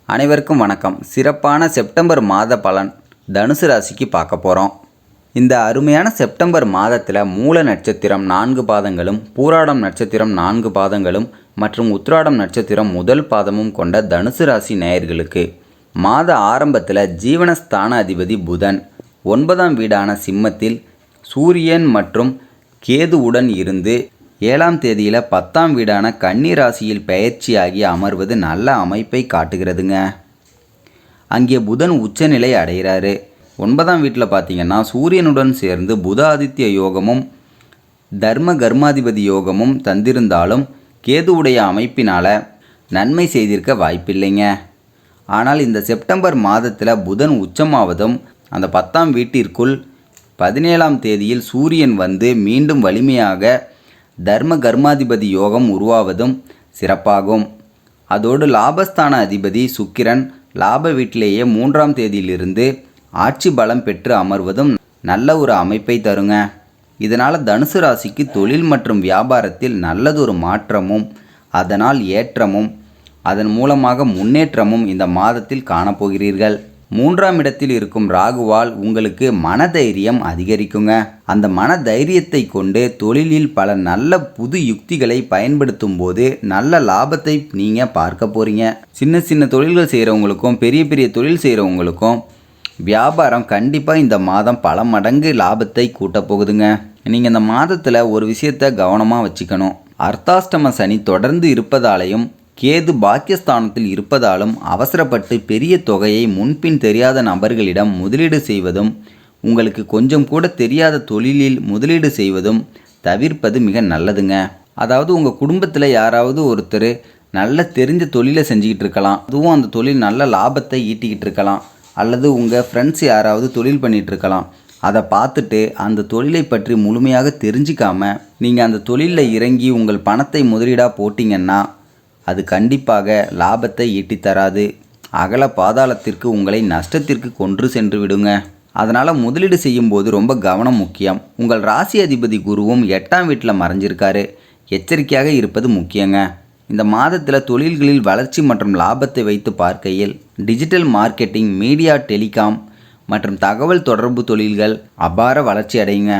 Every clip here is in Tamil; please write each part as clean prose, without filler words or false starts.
அனைவருக்கும் வணக்கம். சிறப்பான செப்டம்பர் மாத பலன் தனுசு ராசிக்கு பார்க்க போகிறோம். இந்த அருமையான செப்டம்பர் மாதத்தில் மூல நட்சத்திரம் 4 பாதங்களும், பூராடம் நட்சத்திரம் 4 பாதங்களும் மற்றும் உத்திராடம் நட்சத்திரம் முதல் பாதமும் கொண்ட தனுசு ராசி நேயர்களுக்கு மாத ஆரம்பத்தில் ஜீவனஸ்தான அதிபதி புதன் 9ஆம் வீடான சிம்மத்தில் சூரியன் மற்றும் கேதுவுடன் இருந்து 7ஆம் தேதியில் 10ஆம் வீடான கன்னி ராசியில் பெயர்ச்சியாகி அமர்வது நல்ல அமைப்பை காட்டுகிறதுங்க. அங்கே புதன் உச்சநிலை அடைகிறாரு. 9ஆம் வீட்டில் பார்த்திங்கன்னா சூரியனுடன் சேர்ந்து புத ஆதித்ய யோகமும் தர்ம கர்மாதிபதி யோகமும் தந்திருந்தாலும் கேதுவுடைய அமைப்பினால் நன்மை செய்திருக்க வாய்ப்பில்லைங்க. ஆனால் இந்த செப்டம்பர் மாதத்தில் புதன் உச்சமாவதும் அந்த 10ஆம் வீட்டிற்குள் 17ஆம் தேதியில் சூரியன் வந்து மீண்டும் வலிமையாக தர்ம கர்மாதிபதி யோகம் உருவாவதும் சிறப்பாகும். அதோடு லாபஸ்தான அதிபதி சுக்கிரன் லாப வீட்டிலேயே 3ஆம் தேதியிலிருந்து ஆட்சி பலம் பெற்று அமர்வதும் நல்ல ஒரு அமைப்பை தருங்க. இதனால் தனுசு ராசிக்கு தொழில் மற்றும் வியாபாரத்தில் நல்லதொரு மாற்றமும் அதனால் ஏற்றமும் அதன் மூலமாக முன்னேற்றமும் இந்த மாதத்தில் காணப்போகிறீர்கள். 3ஆம் இடத்தில் இருக்கும் ராகுவால் உங்களுக்கு மனதைரியம் அதிகரிக்குங்க. அந்த மன தைரியத்தை கொண்டு தொழிலில் பல நல்ல புது யுக்திகளை பயன்படுத்தும் போது நல்ல லாபத்தை நீங்கள் பார்க்க போகிறீங்க. சின்ன சின்ன தொழில்கள் செய்கிறவங்களுக்கும் பெரிய பெரிய தொழில் செய்கிறவங்களுக்கும் வியாபாரம் கண்டிப்பாக இந்த மாதம் பல மடங்கு லாபத்தை கூட்ட போகுதுங்க. நீங்கள் இந்த மாதத்தில் ஒரு விஷயத்தை கவனமாக வச்சுக்கணும். அர்த்தாஷ்டம சனி தொடர்ந்து இருப்பதாலையும் கேது பாக்கியஸ்தானத்தில் இருப்பதாலும் அவசரப்பட்டு பெரிய தொகையை முன்பின் தெரியாத நபர்களிடம் முதலீடு செய்வதும் உங்களுக்கு கொஞ்சம் கூட தெரியாத தொழிலில் முதலீடு செய்வதும் தவிர்ப்பது மிக நல்லதுங்க. அதாவது உங்கள் குடும்பத்தில் யாராவது ஒருத்தர் நல்ல தெரிஞ்ச தொழிலை செஞ்சுக்கிட்டு இருக்கலாம், அதுவும் அந்த தொழில் நல்ல லாபத்தை ஈட்டிக்கிட்டு இருக்கலாம். அல்லது உங்கள் ஃப்ரெண்ட்ஸ் யாராவது தொழில் பண்ணிகிட்டு இருக்கலாம். அதை பார்த்துட்டு அந்த தொழிலை பற்றி முழுமையாக தெரிஞ்சிக்காமல் நீங்கள் அந்த தொழிலில் இறங்கி உங்கள் பணத்தை முதலீடாக போட்டிங்கன்னா அது கண்டிப்பாக லாபத்தை ஈட்டித்தராது. அகல பாதாளத்திற்கு உங்களை நஷ்டத்திற்கு கொன்று சென்று விடுங்க. அதனால் முதலீடு செய்யும்போது ரொம்ப கவனம் முக்கியம். உங்கள் ராசி அதிபதி குருவும் 8ஆம் வீட்டில் மறைஞ்சிருக்காரு. எச்சரிக்கையாக இருப்பது முக்கியங்க. இந்த மாதத்தில் தொழில்களில் வளர்ச்சி மற்றும் லாபத்தை வைத்து பார்க்கையில் டிஜிட்டல் மார்க்கெட்டிங், மீடியா, டெலிகாம் மற்றும் தகவல் தொடர்பு தொழில்கள் அபார வளர்ச்சி அடையுங்க.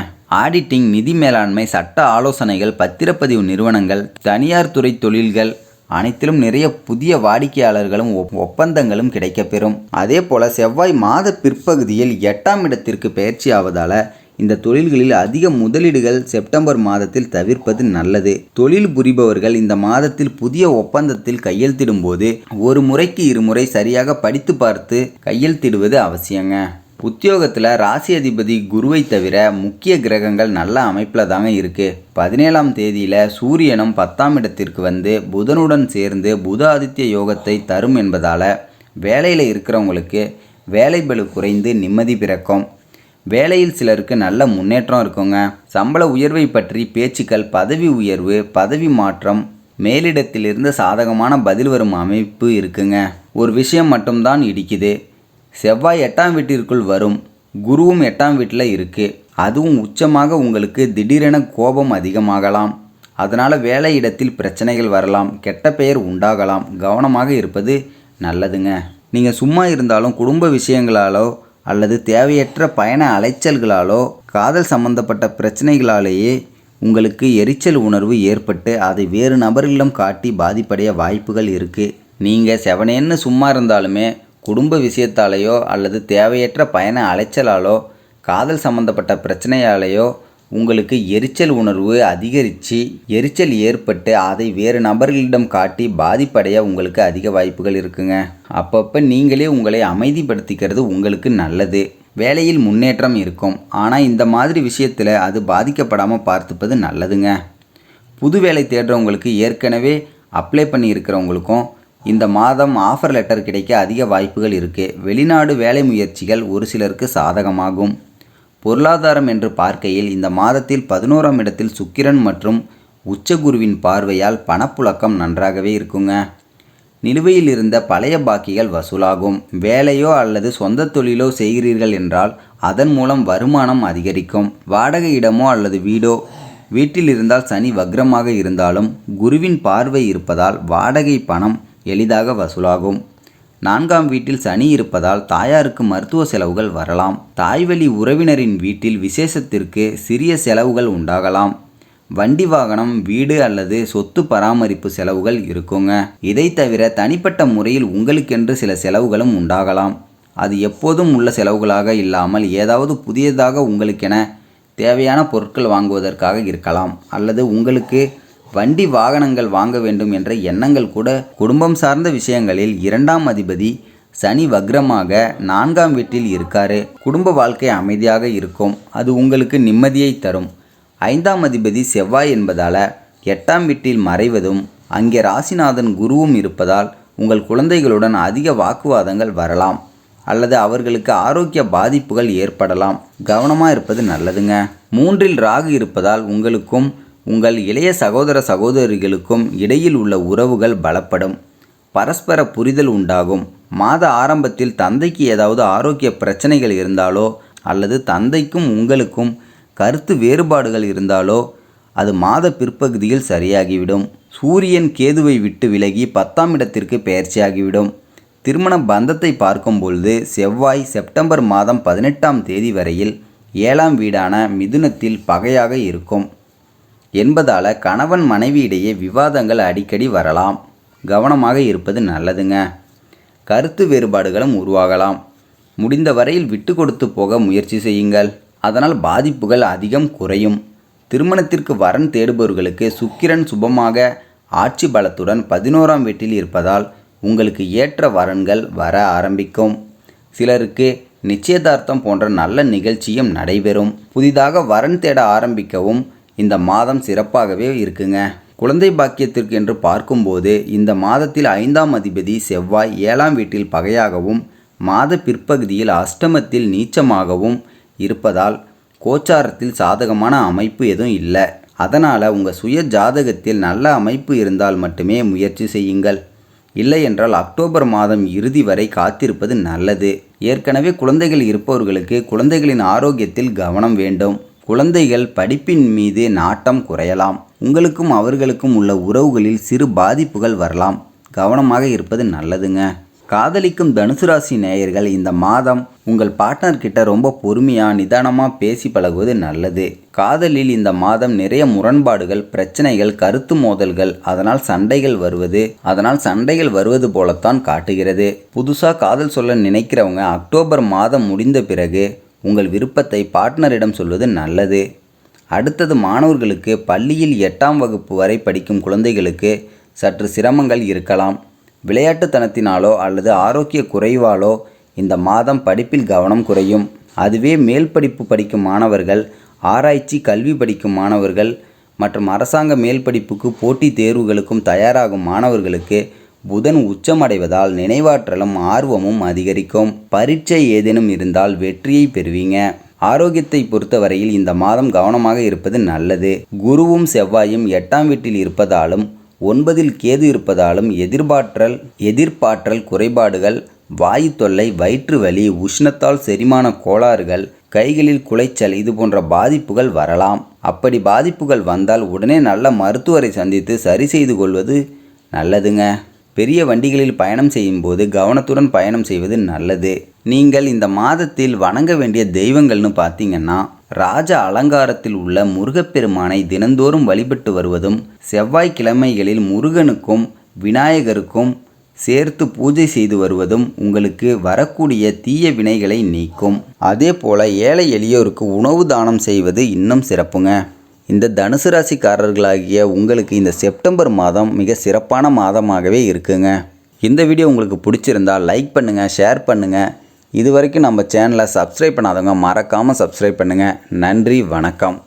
ஆடிட்டிங், நிதி மேலாண்மை, சட்ட ஆலோசனைகள், பத்திரப்பதிவு நிறுவனங்கள், தனியார் துறை தொழில்கள் அனைத்திலும் நிறைய புதிய வாடிக்கையாளர்களும் ஒப்பந்தங்களும் கிடைக்கப்பெறும். அதே போல் செவ்வாய் மாத பிற்பகுதியில் 8ஆம் இடத்திற்கு பயிற்சி ஆவதால் இந்த தொழில்களில் அதிக முதலீடுகள் செப்டம்பர் மாதத்தில் தவிர்ப்பது நல்லது. தொழில் புரிபவர்கள் இந்த மாதத்தில் புதிய ஒப்பந்தத்தில் கையெழுத்திடும் போது ஒரு முறைக்கு 2 முறை சரியாக படித்து பார்த்து கையெழுத்திடுவது அவசியங்க. உத்தியோகத்தில் ராசி அதிபதி குருவை தவிர முக்கிய கிரகங்கள் நல்ல அமைப்பில் தாங்க இருக்குது. 17ஆம் தேதியில் சூரியனும் 10ஆம் இடத்திற்கு வந்து புதனுடன் சேர்ந்து புத ஆதித்ய யோகத்தை தரும் என்பதால் வேலையில் இருக்கிறவங்களுக்கு வேலை பளு குறைந்து நிம்மதி பிறக்கும். வேலையில் சிலருக்கு நல்ல முன்னேற்றம் இருக்குங்க. சம்பள உயர்வை பற்றி பேச்சுக்கள், பதவி உயர்வு, பதவி மாற்றம், மேலிடத்திலிருந்து சாதகமான பதில் வரும் அமைப்பு இருக்குங்க. ஒரு விஷயம் மட்டும்தான் இடிக்குது. செவ்வாய் 8ஆம் வீட்டிற்குள் வரும், குருவும் 8ஆம் வீட்டில் இருக்குது. அதுவும் உச்சமாக உங்களுக்கு திடீரென கோபம் அதிகமாகலாம். அதனால் வேலை இடத்தில் பிரச்சனைகள் வரலாம், கெட்ட பெயர் உண்டாகலாம். கவனமாக இருப்பது நல்லதுங்க. நீங்கள் சும்மா இருந்தாலும் குடும்ப விஷயங்களாலோ அல்லது தேவையற்ற பயண அலைச்சல்களாலோ காதல் சம்பந்தப்பட்ட பிரச்சனைகளாலேயே உங்களுக்கு எரிச்சல் உணர்வு ஏற்பட்டு அதை வேறு நபர்களிடம் காட்டி பாதிப்படைய வாய்ப்புகள் இருக்குது. நீங்கள் செவனேன்னு சும்மா இருந்தாலுமே குடும்ப விஷயத்தாலேயோ அல்லது தேவையற்ற பயண அலைச்சலாலோ காதல் சம்பந்தப்பட்ட பிரச்சனையாலேயோ உங்களுக்கு எரிச்சல் உணர்வு அதிகரித்து எரிச்சல் ஏற்பட்டு அதை வேறு நபர்களிடம் காட்டி பாதிப்படைய உங்களுக்கு அதிக வாய்ப்புகள் இருக்குங்க. அப்பப்போ நீங்களே உங்களை அமைதிப்படுத்திக்கிறது உங்களுக்கு நல்லது. வேலையில் முன்னேற்றம் இருக்கும். ஆனால் இந்த மாதிரி விஷயத்தில் அது பாதிக்கப்படாமல் பார்த்துப்பது நல்லதுங்க. புது வேலை தேடுறவங்களுக்கு, ஏற்கனவே அப்ளை பண்ணி இருக்கிறவங்களுக்கும் இந்த மாதம் ஆஃபர் லெட்டர் கிடைக்க அதிக வாய்ப்புகள் இருக்குது. வெளிநாடு வேலை முயற்சிகள் ஒரு சிலருக்கு சாதகமாகும். பொருளாதாரம் என்று பார்க்கையில் இந்த மாதத்தில் 11ஆம் இடத்தில் சுக்கிரன் மற்றும் உச்சகுருவின் பார்வையால் பணப்புழக்கம் நன்றாகவே இருக்குங்க. நிலுவையில் இருந்த பழைய பாக்கிகள் வசூலாகும். வேலையோ அல்லது சொந்த தொழிலோ செய்கிறீர்கள் என்றால் அதன் மூலம் வருமானம் அதிகரிக்கும். வாடகை இடமோ அல்லது வீடோ வீட்டில் இருந்தால் சனி வக்ரமாக இருந்தாலும் குருவின் பார்வை இருப்பதால் வாடகை பணம் எளிதாக வசூலாகும். 4ஆம் வீட்டில் சனி இருப்பதால் தாயாருக்கு மருத்துவ செலவுகள் வரலாம். தாய்வழி உறவினரின் வீட்டில் விசேஷத்திற்கு சிறிய செலவுகள் உண்டாகலாம். வண்டி வாகனம், வீடு அல்லது சொத்து பராமரிப்பு செலவுகள் இருக்குங்க. இதை தவிர தனிப்பட்ட முறையில் உங்களுக்கென்று சில செலவுகளும் உண்டாகலாம். அது எப்போதும் உள்ள செலவுகளாக இல்லாமல் ஏதாவது புதியதாக உங்களுக்கென தேவையான பொருட்கள் வாங்குவதற்காக இருக்கலாம். அல்லது உங்களுக்கு வண்டி வாகனங்கள் வாங்க வேண்டும் என்ற எண்ணங்கள் கூட. குடும்பம் சார்ந்த விஷயங்களில் 2ஆம் அதிபதி சனி வக்ரமாக 4ஆம் வீட்டில் இருக்காரு. குடும்ப வாழ்க்கை அமைதியாக இருக்கும். அது உங்களுக்கு நிம்மதியை தரும். 5ஆம் அதிபதி செவ்வாய் என்பதால் 8ஆம் வீட்டில் மறைவதும் அங்கே ராசிநாதன் குருவும் இருப்பதால் உங்கள் குழந்தைகளுடன் அதிக வாக்குவாதங்கள் வரலாம் அல்லது அவர்களுக்கு ஆரோக்கிய பாதிப்புகள் ஏற்படலாம். கவனமாக இருப்பது நல்லதுங்க. 3இல் ராகு இருப்பதால் உங்களுக்கும் உங்கள் இளைய சகோதர சகோதரிகளுக்கும் இடையில் உள்ள உறவுகள் பலப்படும். பரஸ்பர புரிதல் உண்டாகும். மாத ஆரம்பத்தில் தந்தைக்கு ஏதாவது ஆரோக்கிய பிரச்சனைகள் இருந்தாலோ அல்லது தந்தைக்கும் உங்களுக்கும் கருத்து வேறுபாடுகள் இருந்தாலோ அது மாத பிற்பகுதியில் சரியாகிவிடும். சூரியன் கேதுவை விட்டு விலகி 10ஆம் இடத்திற்கு பெயர்ச்சியாகிவிடும். திருமண பந்தத்தை பார்க்கும்பொழுது செவ்வாய் செப்டம்பர் மாதம் 18ஆம் தேதி வரையில் 7ஆம் வீடான மிதுனத்தில் பகையாக இருக்கும் என்பதால் கணவன் மனைவி இடையே விவாதங்கள் அடிக்கடி வரலாம். கவனமாக இருப்பது நல்லதுங்க. கருத்து வேறுபாடுகளும் உருவாகலாம். முடிந்த வரையில் விட்டு கொடுத்து போக முயற்சி செய்யுங்கள். அதனால் பாதிப்புகள் அதிகம் குறையும். திருமணத்திற்கு வரன் தேடுபவர்களுக்கு சுக்கிரன் சுபமாக ஆட்சி பலத்துடன் 11ஆம் வீட்டில் இருப்பதால் உங்களுக்கு ஏற்ற வரன்கள் வர ஆரம்பிக்கும். சிலருக்கு நிச்சயதார்த்தம் போன்ற நல்ல நிகழ்ச்சியும் நடைபெறும். புதிதாக வரன் தேட ஆரம்பிக்கவும் இந்த மாதம் சிறப்பாகவே இருக்குங்க. குழந்தை பாக்கியத்திற்கு என்று பார்க்கும்போது இந்த மாதத்தில் 5ஆம் அதிபதி செவ்வாய் 7ஆம் வீட்டில் பகையாகவும் மாத பிற்பகுதியில் அஷ்டமத்தில் நீச்சமாகவும் இருப்பதால் கோச்சாரத்தில் சாதகமான அமைப்பு எதுவும் இல்லை. அதனால் உங்கள் சுய ஜாதகத்தில் நல்ல அமைப்பு இருந்தால் மட்டுமே முயற்சி செய்யுங்கள். இல்லை என்றால் அக்டோபர் மாதம் இறுதி வரை காத்திருப்பது நல்லது. ஏற்கனவே குழந்தைகள் இருப்பவர்களுக்கு குழந்தைகளின் ஆரோக்கியத்தில் கவனம் வேண்டும். குழந்தைகள் படிப்பின் மீது நாட்டம் குறையலாம். உங்களுக்கும் அவர்களுக்கும் உள்ள உறவுகளில் சிறு பாதிப்புகள் வரலாம். கவனமாக இருப்பது நல்லதுங்க. காதலிக்கும் தனுசு ராசி நேயர்கள் இந்த மாதம் உங்கள் பார்ட்னர் கிட்ட ரொம்ப பொறுமையாக நிதானமாக பேசி பழகுவது நல்லது. காதலில் இந்த மாதம் நிறைய முரண்பாடுகள், பிரச்சனைகள், கருத்து மோதல்கள், அதனால் சண்டைகள் வருவது போலத்தான் காட்டுகிறது. புதுசாக காதல் சொல்ல நினைக்கிறவங்க அக்டோபர் மாதம் முடிந்த பிறகு உங்கள் விருப்பத்தை பார்ட்னரிடம் சொல்வது நல்லது. அடுத்தது மாணவர்களுக்கு பள்ளியில் 8ஆம் வகுப்பு வரை படிக்கும் குழந்தைகளுக்கு சற்று சிரமங்கள் இருக்கலாம். விளையாட்டுத்தனத்தினாலோ அல்லது ஆரோக்கிய குறைவாலோ இந்த மாதம் படிப்பில் கவனம் குறையும். அதுவே மேல் படிப்பு படிக்கும் மாணவர்கள், ஆராய்ச்சி கல்வி படிக்கும் மாணவர்கள் மற்றும் அரசாங்க மேல் படிப்புக்கு போட்டித் தேர்வுகளுக்கும் தயாராகும் மாணவர்களுக்கு புதன் உச்சமடைவதால் நினைவாற்றலும் ஆர்வமும் அதிகரிக்கும். பரீட்சை ஏதேனும் இருந்தால் வெற்றியை பெறுவீங்க. ஆரோக்கியத்தை பொறுத்தவரையில் இந்த மாதம் கவனமாக இருப்பது நல்லது. குருவும் செவ்வாயும் 8ஆம் வீட்டில் இருப்பதாலும் 9இல் கேது இருப்பதாலும் எதிர்ப்பாற்றல் குறைபாடுகள், வாயு தொல்லை, வயிற்று வலி, உஷ்ணத்தால் செரிமான கோளாறுகள், கைகளில் குளைச்சல் இது போன்ற பாதிப்புகள் வரலாம். அப்படி பாதிப்புகள் வந்தால் உடனே நல்ல மருத்துவரை சந்தித்து சரி செய்து கொள்வது நல்லதுங்க. பெரிய வண்டிகளில் பயணம் செய்யும்போது கவனத்துடன் பயணம் செய்வது நல்லது. நீங்கள் இந்த மாதத்தில் வணங்க வேண்டிய தெய்வங்கள்னு பார்த்தீங்கன்னா ராஜ அலங்காரத்தில் உள்ள முருகப்பெருமானை தினந்தோறும் வழிபட்டு வருவதும், செவ்வாய்க்கிழமைகளில் முருகனுக்கும் விநாயகருக்கும் சேர்த்து பூஜை செய்து வருவதும் உங்களுக்கு வரக்கூடிய தீய வினைகளை நீக்கும். அதே போல் ஏழை எளியோருக்கு உணவு தானம் செய்வது இன்னும் சிறப்புங்க. இந்த தனுசு ராசிக்காரர்களாகிய உங்களுக்கு இந்த செப்டம்பர் மாதம் மிக சிறப்பான மாதமாகவே இருக்குங்க. இந்த வீடியோ உங்களுக்கு பிடிச்சிருந்தால் லைக் பண்ணுங்கள், ஷேர் பண்ணுங்கள். இது வரைக்கும் நம்ம சேனலை சப்ஸ்கிரைப் பண்ணாதவங்க மறக்காமல் சப்ஸ்கிரைப் பண்ணுங்கள். நன்றி, வணக்கம்.